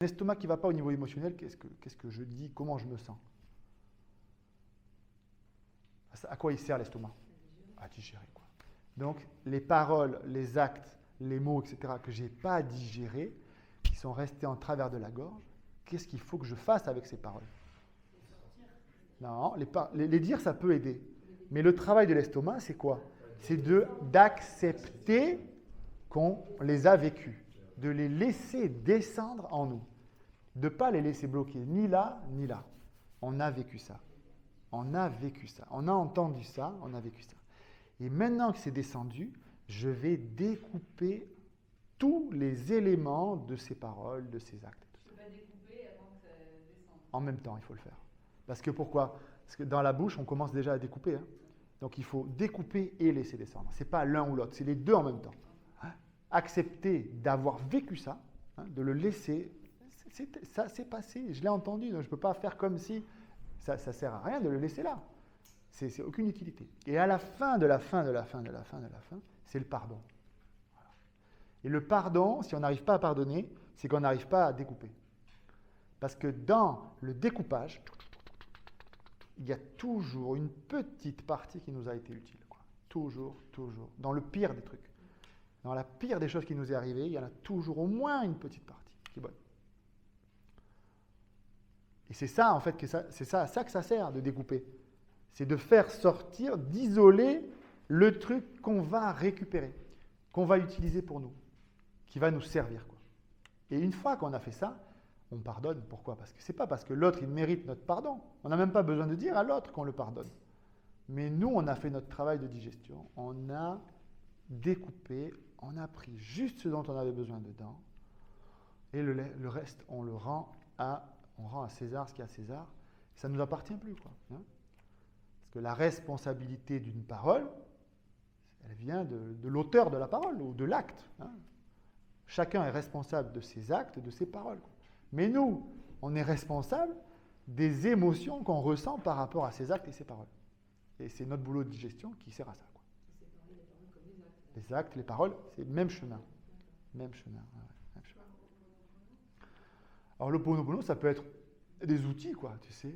L'estomac qui ne va pas au niveau émotionnel, qu'est-ce que je dis? Comment je me sens? À quoi il sert l'estomac? À digérer, quoi. Donc, les paroles, les actes, les mots, etc., que je n'ai pas digérés, qui sont restés en travers de la gorge, qu'est-ce qu'il faut que je fasse avec ces paroles? Non, les dire, ça peut aider. Mais le travail de l'estomac, c'est quoi? C'est d'accepter qu'on les a vécus, de les laisser descendre en nous, de ne pas les laisser bloquer, ni là, ni là. On a vécu ça. On a vécu ça. On a entendu ça, on a vécu ça. Et maintenant que c'est descendu, je vais découper tous les éléments de ces paroles, de ces actes. Tu ne peux pas découper avant que ça descende. En même temps, il faut le faire. Parce que pourquoi? Parce que dans la bouche, on commence déjà à découper. Hein. Donc il faut découper et laisser descendre. Ce n'est pas l'un ou l'autre, c'est les deux en même temps. Hein? Accepter d'avoir vécu ça, hein, de le laisser, ça s'est passé, je l'ai entendu, donc je ne peux pas faire comme si ça ne sert à rien de le laisser là. C'est aucune utilité. Et à la fin de la fin, c'est le pardon. Voilà. Et le pardon, si on n'arrive pas à pardonner, c'est qu'on n'arrive pas à découper. Parce que dans le découpage, il y a toujours une petite partie qui nous a été utile. Quoi. Toujours. Dans le pire des trucs. Dans la pire des choses qui nous est arrivée, il y en a toujours au moins une petite partie qui est bonne. Et c'est ça, en fait, c'est ça à ça que ça sert de découper. C'est de faire sortir, d'isoler le truc qu'on va récupérer, qu'on va utiliser pour nous, qui va nous servir. Quoi. Et une fois qu'on a fait ça, on pardonne. Pourquoi? Parce que ce n'est pas parce que l'autre, il mérite notre pardon. On n'a même pas besoin de dire à l'autre qu'on le pardonne. Mais nous, on a fait notre travail de digestion. On a découpé, on a pris juste ce dont on avait besoin dedans. Et le reste, on rend à César ce qu'il y a à César. Ça ne nous appartient plus. Quoi, hein. Parce que la responsabilité d'une parole, elle vient de l'auteur de la parole ou de l'acte. Hein. Chacun est responsable de ses actes, de ses paroles. Mais nous, on est responsable des émotions qu'on ressent par rapport à ses actes et ses paroles. Et c'est notre boulot de digestion qui sert à ça. Quoi. C'est pareil, les paroles comme les actes. Les actes, les paroles, c'est le même chemin. Même chemin. Ouais, même chemin. Alors le Ho'oponopono, ça peut être des outils, quoi, tu sais.